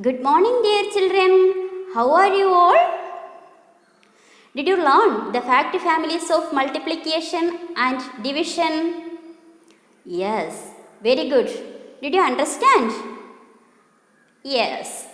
Good morning, dear children. How are you all? Did you learn the fact families of multiplication and division? Yes, very good. Did you understand? Yes.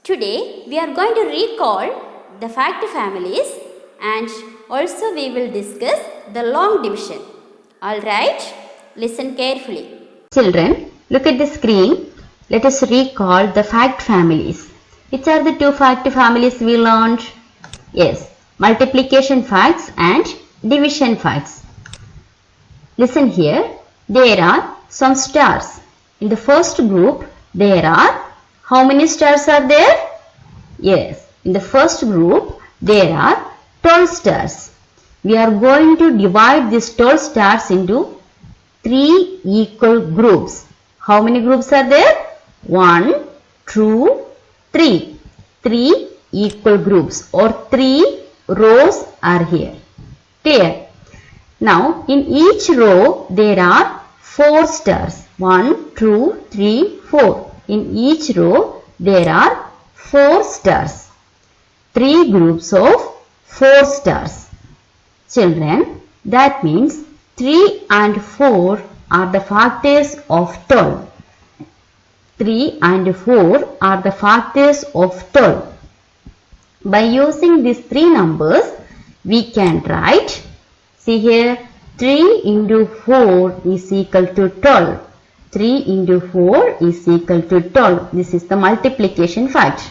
Today we are going to recall the fact families and also we will discuss the long division. Alright, listen carefully. Children, look at the screen. Let us recall the fact families. Which are the two fact families we learned? Yes, multiplication facts and division facts. Listen here. There are some stars. In the first group, there are how many stars are there? Yes, in the first group, there are 12 stars. We are going to divide these 12 stars into 3 equal groups. How many groups are there? 1, 2, 3. 3 equal groups or 3 rows are here. Clear? Now, in each row, there are 4 stars. 1, 2, 3, 4. In each row, there are 4 stars. 3 groups of 4 stars. Children, that means 3 and 4 are the factors of 12. 3 and 4 are the factors of 12. By using these 3 numbers, we can write, see here, 3 into 4 is equal to 12. 3 into 4 is equal to 12. This is the multiplication fact.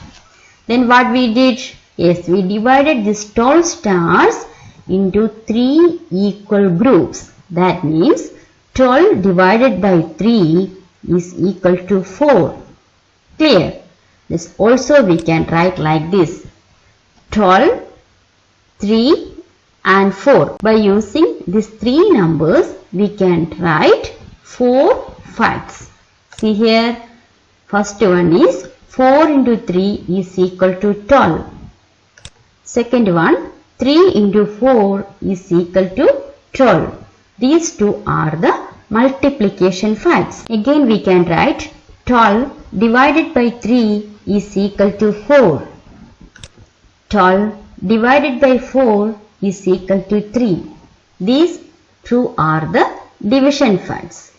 Then what we did? Yes, we divided these 12 stars into 3 equal groups. That means 12 divided by 3 is equal to 4. Clear? This also we can write like this. 12, 3 and 4. By using these 3 numbers, we can write 4 facts. See here, first one is 4 into 3 is equal to 12. Second one, 3 into 4 is equal to 12. These two are the multiplication facts. Again we can write 12 divided by 3 is equal to 4. 12 divided by 4 is equal to 3. These two are the division facts.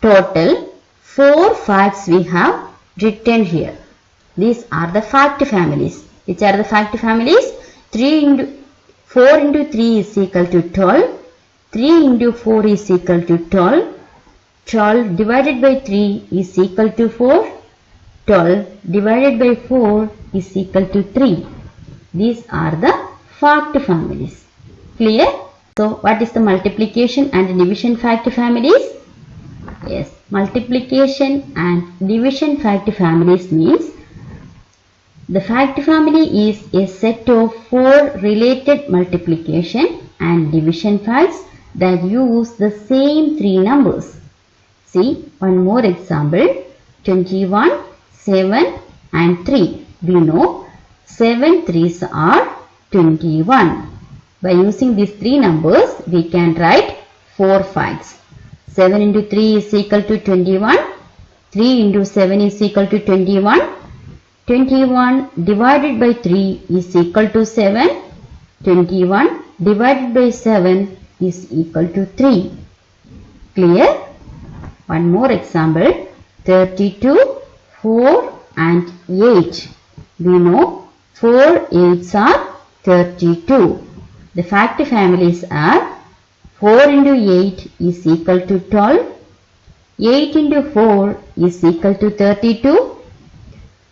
Total 4 facts we have written here. These are the fact families. Which are the fact families? 4 into 3 is equal to 12. 3 into 4 is equal to 12. 12 divided by 3 is equal to 4. 12 divided by 4 is equal to 3. These are the fact families. Clear? So, what is the multiplication and division fact families? Yes, multiplication and division fact families means the fact family is a set of 4 related multiplication and division facts that use the same 3 numbers. See, one more example, 21, 7 and 3. We know 7 3s are 21. By using these 3 numbers, we can write 4 facts. 7 into 3 is equal to 21. 3 into 7 is equal to 21. 21 divided by 3 is equal to 7. 21 divided by 7 is equal to 3. Clear? One more example, 32, 4 and 8. We know 4 8s are 32. The fact families are 4 into 8 is equal to 12. 8 into 4 is equal to 32.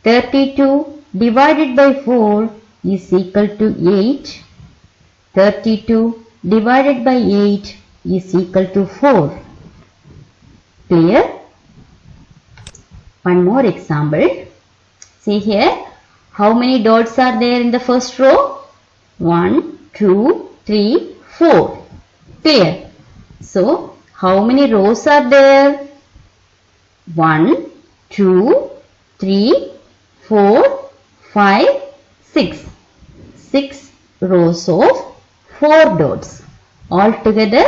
32 divided by 4 is equal to 8. 32 divided by 8 is equal to 4. Clear? One more example. See here, how many dots are there in the first row? 1, 2, 3, 4. Clear? So, how many rows are there? 1, 2, 3, 4, 5, 6. 6 rows of 4 dots. Altogether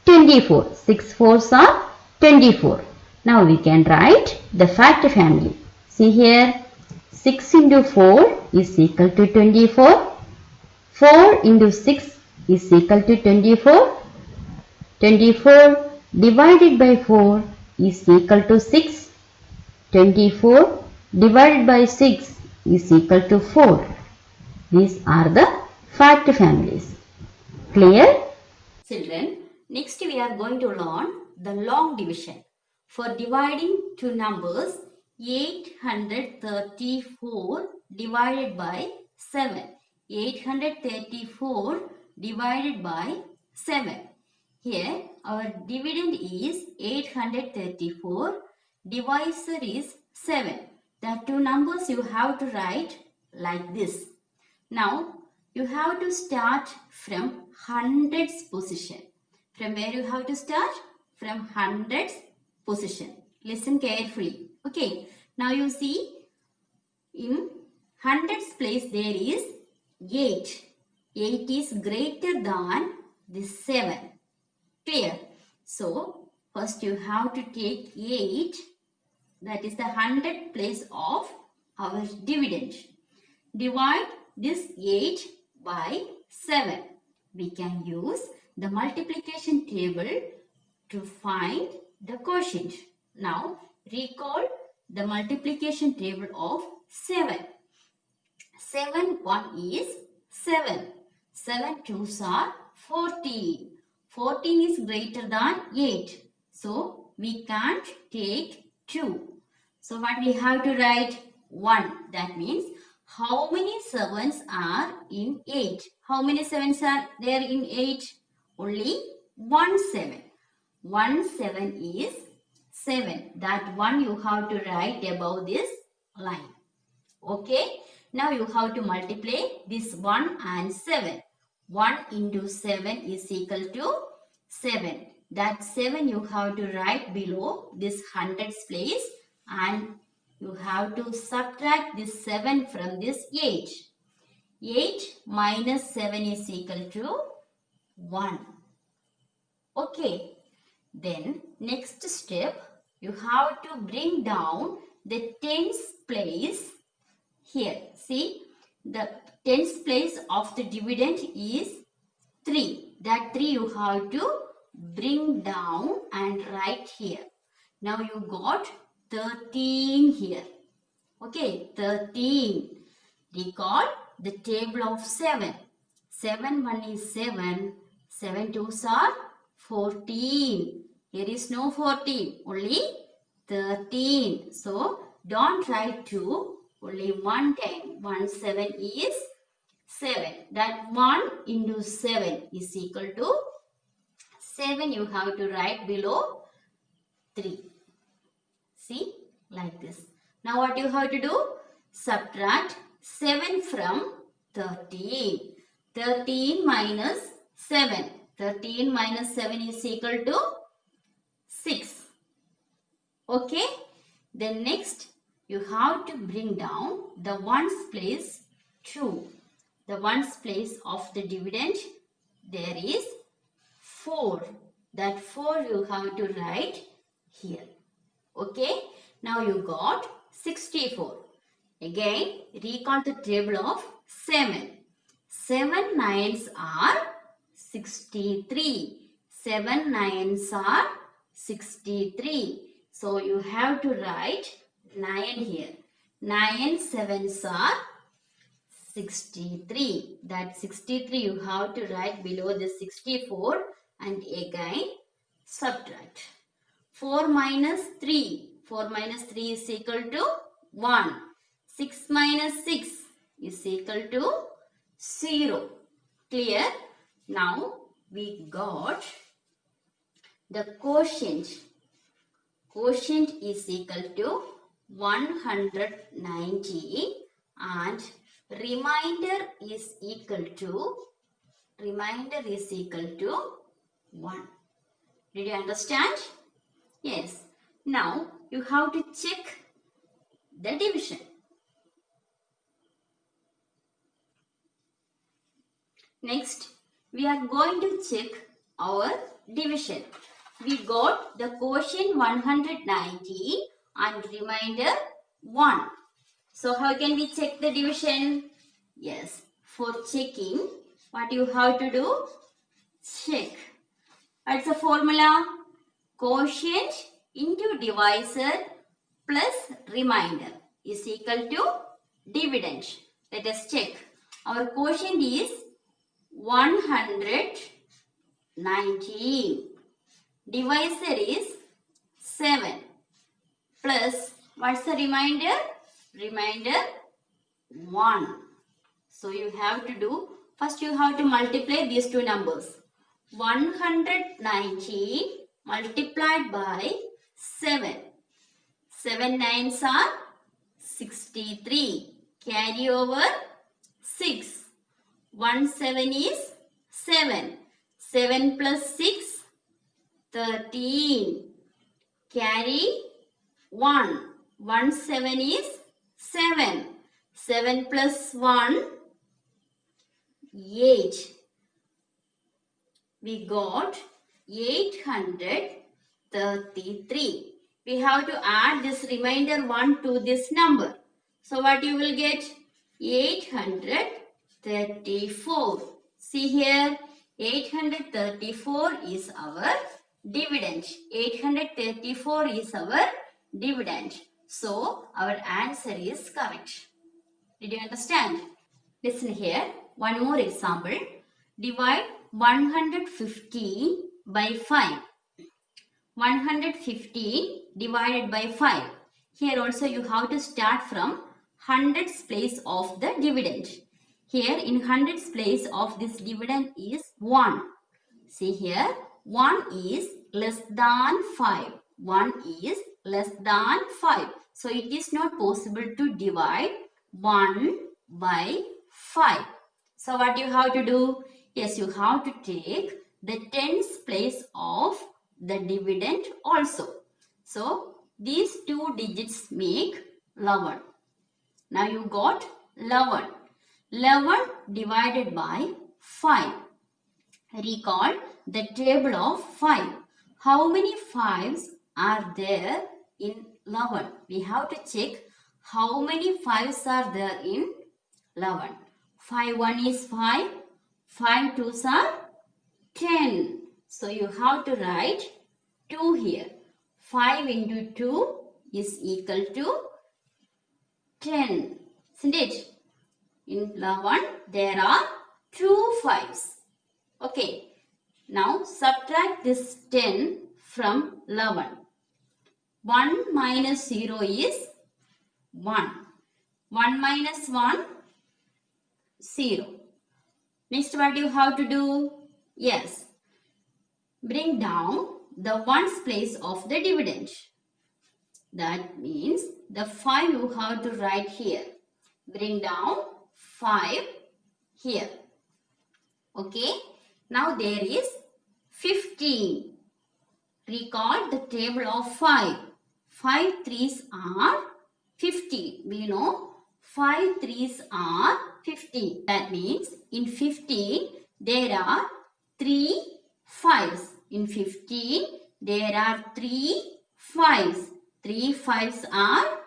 24. 6 4s are 24. Now we can write the fact family. See here, 6 into 4 is equal to 24. 4 into 6 is equal to 24. 24 divided by 4 is equal to 6. 24 divided by 6 is equal to 4. These are the fact families. Clear? Children, next we are going to learn the long division. For dividing two numbers, 834 divided by 7. 834 divided by 7. Here our dividend is 834, divisor is 7. The two numbers you have to write like this. Now you have to start from hundreds position. From where you have to start? From hundreds position. Listen carefully. Okay. Now you see in hundreds place there is 8. 8 is greater than this 7. Clear? So first you have to take 8. That is the 100 place of our dividend. Divide this 8 by 7. We can use the multiplication table to find the quotient. Now recall the multiplication table of 7. 7 1 is 7. 7 2s are 14. 14 is greater than 8. So we can't take 2. So what we have to write? 1. That means how many 7s are in 8? How many 7s are there in 8? Only 1 7. 1 7 is 7. That one you have to write above this line. Okay. Now you have to multiply this 1 and 7. 1 into 7 is equal to 7. That 7 you have to write below this hundreds place, and you have to subtract this 7 from this 8. 8 minus 7 is equal to 1. Okay. Then next step, you have to bring down the tens place here. See, the tens place of the dividend is 3. That 3 you have to bring down and write here. Now you got 13 here. Okay, 13. Recall the table of 7. 7 1 is 7. 7 2s are 14. Here is no 14. Only 13. So don't write 2. Only one time. 1 7 is 7. That 1 into 7 is equal to 7. You have to write below 3. See, like this. Now what you have to do? Subtract 7 from 13. 13 minus 7. 13 minus 7 is equal to 6. Okay. Then next you have to bring down the ones place 2. The ones place of the dividend there is 4. That 4 you have to write here. Okay. Now you got 64. Again recall the table of 7. 7 9s are 63. 7 9s are 63. So you have to write 9 here. 9 7s are 63. That 63 you have to write below the 64 and again subtract. 4 minus 3. 4 minus 3 is equal to 1. 6 minus 6 is equal to 0. Clear? Now we got the quotient. Quotient is equal to 190 and remainder is equal to 1. Did you understand? Yes. Now you have to check the division. Next, we are going to check our division. We got the quotient 190 and remainder 1. So how can we check the division? Yes, for checking, what you have to do? Check. What's the formula? Quotient into divisor plus remainder is equal to dividend. Let us check. Our quotient is 119. Divisor is 7 plus what's the remainder? Remainder 1. So you have to do, first you have to multiply these two numbers. 119 multiplied by 7. 7 nines are 63. Carry over 6. 1 7 is 7. 7 plus 6, 13. Carry 1. 1 7 is 7. 7 plus 1, 8. We got 833. We have to add this remainder 1 to this number. So what you will get? 834. See here, 834 is our dividend. 834 is our dividend. So our answer is correct. Did you understand? Listen here. One more example. Divide 115 by 5. 115 divided by 5. Here also you have to start from hundreds place of the dividend. Here in hundreds place of this dividend is 1. See here, 1 is less than 5. 1 is less than 5. So it is not possible to divide 1 by 5. So what you have to do? Yes, you have to take the tens place of the dividend also. So these two digits make 11. Now you got 11. 11 divided by 5. Recall the table of 5. How many 5s are there in 11? We have to check how many 5s are there in 11. 5 1 is 5. 5 2s are 10. So you have to write 2 here. 5 into 2 is equal to 10. Isn't it? In 11 there are 2 5s. Okay. Now subtract this 10 from 11. 1 minus 0 is 1. 1 minus 1, 0. Next what you have to do? Yes. Bring down the ones place of the dividend. That means the 5 you have to write here. Bring down 5 here. Okay. Now there is 15. Recall the table of 5. 5 3s are 50. We know 5 3s are 50. That means in 15 there are 3 5s. In 15 there are 3 5s. 3 5s are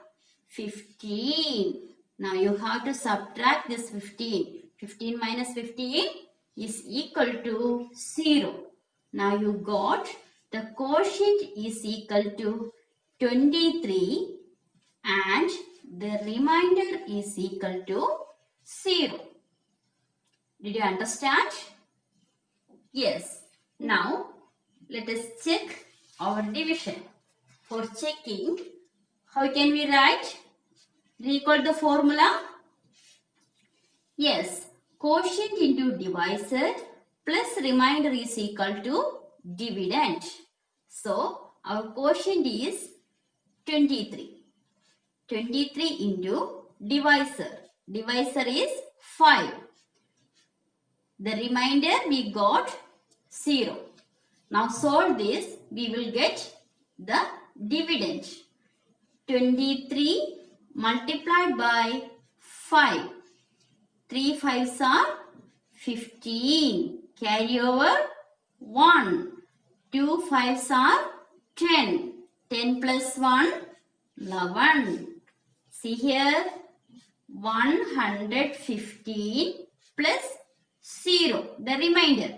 15. Now you have to subtract this 15. 15 minus 15 is equal to 0. Now you got the quotient is equal to 23 and the remainder is equal to 0. Did you understand? Yes. Now let us check our division. For checking, how can we write? Recall the formula? Yes. Quotient into divisor plus remainder is equal to dividend. So, our quotient is 23. 23 into divisor. Divisor is 5. The remainder we got 0. Now solve this. We will get the dividend. 23 multiplied by 5. 3 5s are 15. Carry over 1. 2 5s are 10. 10 plus 1, 11. See here, 115 plus 0, the remainder.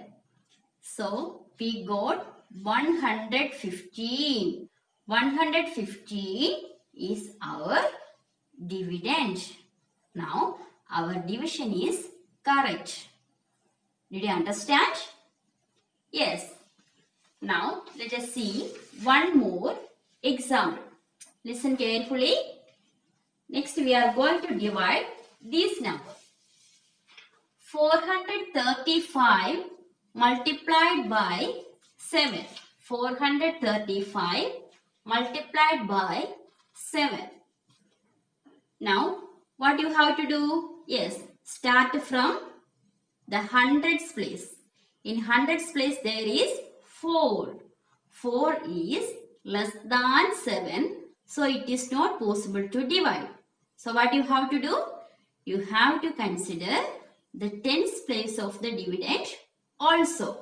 So we got 115. 115 is our dividend. Now our division is correct. Did you understand? Yes. Now let us see one more example. Listen carefully. Next we are going to divide these numbers. 435 multiplied by 7. 435 multiplied by 7. Now what you have to do? Yes, start from the hundreds place. In hundreds place there is 4. 4 is less than 7. So it is not possible to divide. So what you have to do? You have to consider the tens place of the dividend also.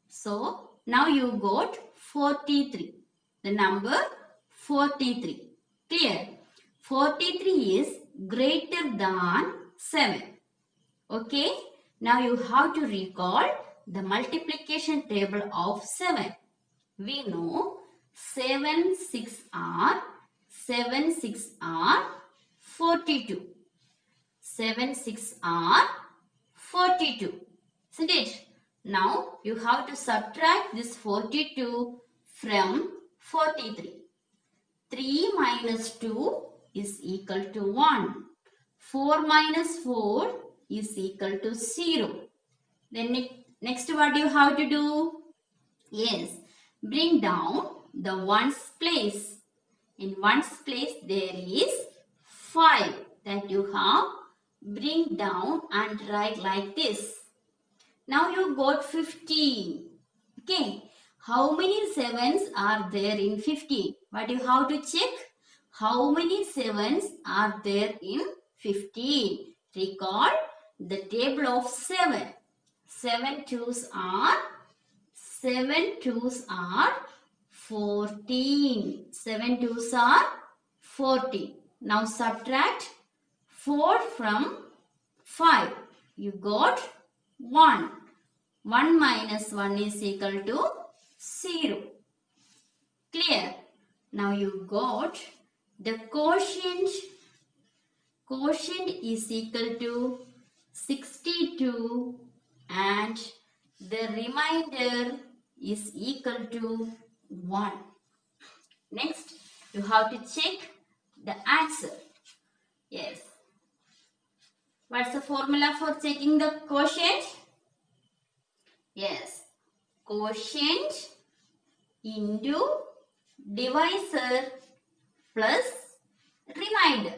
So now you got 43. The number 43. Clear? 43 is greater than 7. Okay? Now you have to recall the multiplication table of 7. We know 7 6 are 42. 7 6 are 42. Isn't it? Now you have to subtract this 42 from 43. 3 minus 2 is equal to 1. 4 minus 4 is equal to 0. Then next what you have to do? Yes, bring down the ones place. In ones place there is 5 that you have bring down and write like this. Now you got 15. Okay. How many 7s are there in 15? What you have to check? How many 7s are there in 15? Recall the table of 7. 7 2s are 14. 7 2s are 14. Now subtract 4 from 5. You got 1. 1 minus 1 is equal to 0. Clear? Now you got the quotient. Quotient is equal to 62 and the remainder is equal to 1. Next, you have to check the answer. Yes. What's the formula for checking the quotient? Yes. Quotient into divisor plus remainder.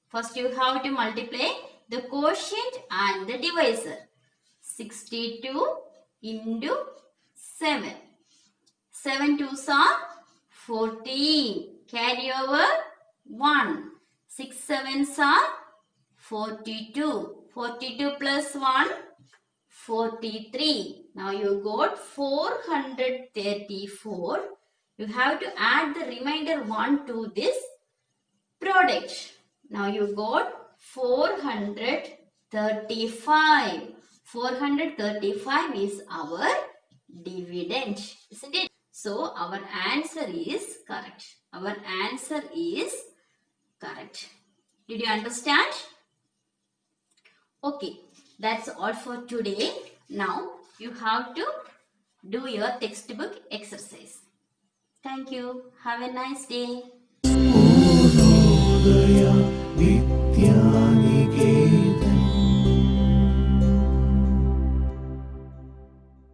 First you have to multiply the quotient and the divisor. 62 into 7. 7 2s are 14. Carry over 1. 6 7s are 42. 42 plus 1, 43. Now you got 434. You have to add the remainder 1 to this product. Now you got 435. 435 is our dividend, isn't it? So our answer is correct. Our answer is correct. Did you understand? Okay, that's all for today. Now you have to do your textbook exercise. Thank you. Have a nice day. Purnodaya Vidyaniketan